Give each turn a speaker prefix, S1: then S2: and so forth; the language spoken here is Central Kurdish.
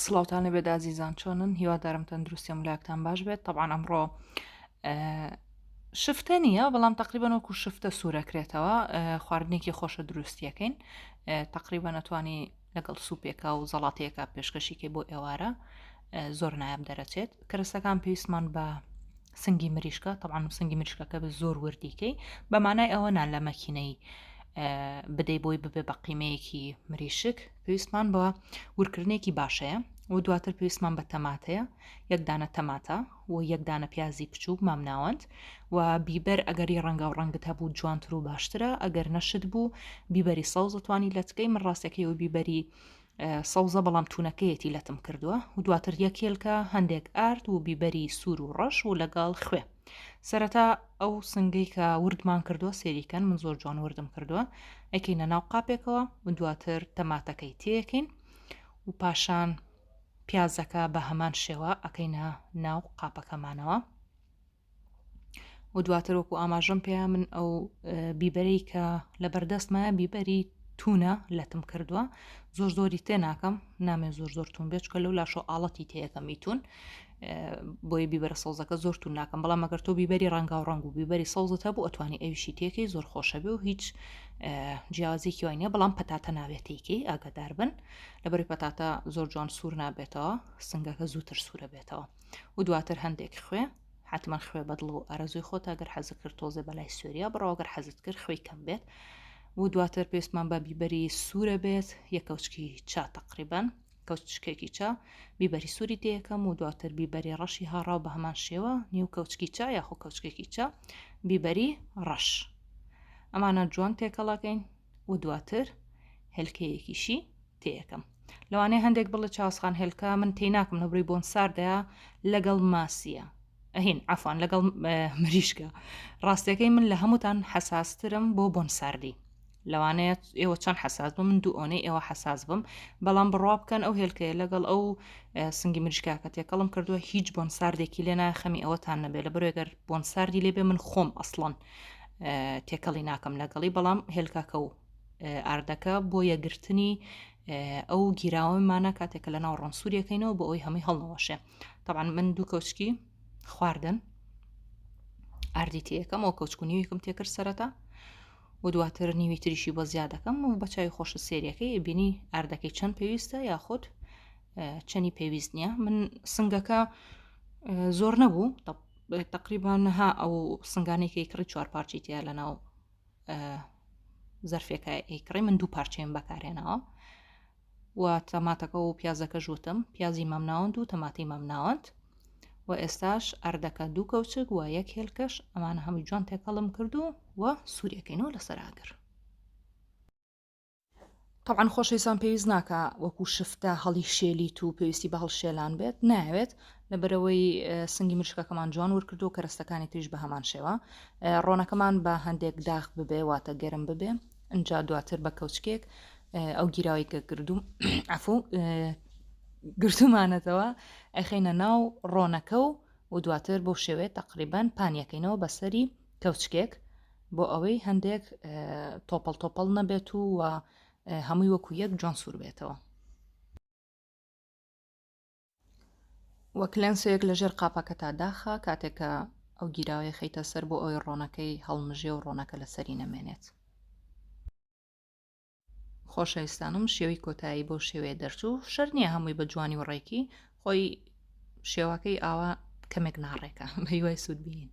S1: سڵاوتان لەبێت ئازیزان چۆنن هیوادارم تەندروستی ملاکتان باش بێت طبعا ئەمڕۆ شفتە نییە بەڵام تقریبان وەکو شفتە سوورەکرێتەوە خواردنێکی خۆشە دروستیەکەین تقریبا نەتوانی لەگەڵ سوپێکە و زەڵاتەیەکە پێشکەشیکەی بۆ ئێوارە زۆر نایب دەرەچێت کەرەستەکان پێویستمان بە سنگی مریشکە طبعا سنگی مریشکەکە بە زۆر وردیکەی بەمانای ئەوە نان لە مەکینەی بدەی بۆی ببێ بە قیمەیەکی مریشک پێویستمان بە ورکردنێکی باشەیە و دواتر پێویستمان بە تەماتەیە یەکدانە تەماتە و یەکدانە پیازی بچووک مامناوەند و بیبەر ئەگەری ڕەنگە و ڕەنگت هەبوو جوانتر و باشترە ئەگەر نەشت بوو بیبەری سەوزتوانی لەچکەی من ڕاستەکەی و بیبەری سەوزە بەڵام توونەکەیەتی لەتم کردووە و دواتر یەکێلکە هەندێک ئارد و بیبەری سوور و ڕەش و لەگەڵ خوێ سەرەتا ئەو سنگەی کە وردمان کردووە سێریکەن من زۆر جوان وردم کردووە ئەکەینە ناو قاپێکەوە و دواتر تەماتەکەی تێکەین و پاشان پیازەکە بە هەمان شێوە ئەکەینە ناو قاپەکەمانەوە و دواتر وەکو ئاماژەم پێیا من ئەو بیبەری کە لە بەردەستمایە بیبەری تونە لەتم کردووە زۆر زۆری تێ ناکەم نامێ زۆر تون بێت کە لەو لاشۆ ئاڵەتی تەیەکەم میتون بۆیە بیبەرە سەوزەکە زۆر تون ناکەم بەڵام ئەگەر تۆ بیبەری ڕەنگا و ڕنگ و بیبەری سەوزت هەبوو ئەتوانی ئەویشی تێکەی زۆر خۆشە بێ و هیچ جیاوازێکی وای نییە بەڵام پەتاتە ناوێتێکی ئاگدار بن لەبەری پەتاتە زۆر جوان سوور نابێتەوە سنگەکە زووتر سوورە بێتەوە و دواتر هەندێک خوێ حتمما خوێ بەدڵ و ئارەزوی خۆت ئەگەر حەزت کرد تۆزێ بەلای سووریا بڕەوەگەر حەزت کرد خوێی کەم بێت و دواتر پێستمان بە بیبەری سوورە بێت یەکەوچکی چا تقریبان کەوچکێکی چا بیبەری سووری تێیەکەم و دواتر بیبەری ڕەشی هاڕاو بە هەمان شێوە نیو کەوچکی چا یاخۆ کەوچکێکی چا بیبەری ڕەش ئەمانە جوان تێکەڵاکەین و دواتر هێلکەیەکیشی تێیەکەم لەوانەیە هەندێک بڵە چاسخان هێلکە من تێی ناکەم لەبڕی بۆن ساردەیە لەگەڵ ماسیە ئەهین ئافان لەگەڵ مریشکە ڕاستەکەی من لە هەمووتان حەساسترم بۆ بۆن ساردی لەوانەیە ئێوە چەند حەساس بم من دوو ئۆنەی ئێوە حەساس بم بەڵام بڕوا بکەن ئەو هێلکەیە لەگەڵ ئەو سنگی مریشکاکە تێکەڵم کردووە هیچ بۆن ساردێکی لێ ناخەمی ئەوەتان نەبێت لە بەرێگەر بۆن ساردی لێبێ من خۆم ئەسڵەن تێکەڵی ناکەم لەگەڵی بەڵام هێلکاکە و ئاردەکە بۆ یەگرتنی ئەو گیراوەمانە کاتێکە لە ناو ڕەنسووریەکەینەوە بۆ ئەوی هەمووی هەڵنەوەشێ طبعا من دوو کەوچکی خواردن ئاردی تێیەکەم ئەو کەوچک و نیویکم تێکرد سەرەتا و دواتر نیوی تریشی بۆ زیادەکەم و بەچوی خۆشە سێریەکەی بینی ئاردەکەی چەند پێویستە یاخود چەنی پێویست نییە من سنگەکە زۆر نەبوو تقریبان ها ئەو سنگانێکی کڕی چوار پارچی تیا لە ناو زەرفێکە ئەیکڕی من دوو پارچەیەم بەکارێنەوە و تەماتەکە و پیازەکە ژوتم پیازی مامناوەند و تەماتی مامناوەند و ئێستاش ئەردەکە دوو کەوچک و یەک هێلکەش ئەمانە هەمووی جوان تێکەڵم کردو و سووریەکەینەوە لەسەر ئاگر طبعا خۆشەویستان پێویست ناکە وەکو شفتە هەڵی شێلیت و پێویستی بە هەڵشێلان بێت ناوێت لەبەرەوەی سنگی مریشکەکەمان جوان وەرکردو و کەرەستەکانی تریش بە هەمان شێوە ڕۆنەکەمان بە هەندێک داغ ببێ واتە گەرم ببێ ئەجا دواتر بە کەوچکێک ئەو گیراوی کە گردوم ئەفو گرتومانەتەوە ئەخینە ناو ڕۆنەکە و دواتر بۆ شێوێ تقریبان پانیەکەینەوە بەسەری کەوچکێک بۆ ئەوەی هەندێک تۆپەڵ نەبێت و هەمووی وەکو یەک جوان سوور بێتەوە وەک لەنسەیەک لەژێر قاپەکە تا داخە کاتێکە ئەو گیراوی خەیتە سەر بۆ ئەوی ڕۆنەکەی هەڵمژێ و ڕۆنەکە لەسەری نەمێنێت خۆشەویستانم شێوەی کۆتایی بۆ شێوەیە دەرچوو شەر نییە هەمووی بە جوانی و ڕێکی خۆی شێوەکەی ئاوا کەمێک ناڕێکە بە هیوای سوود بین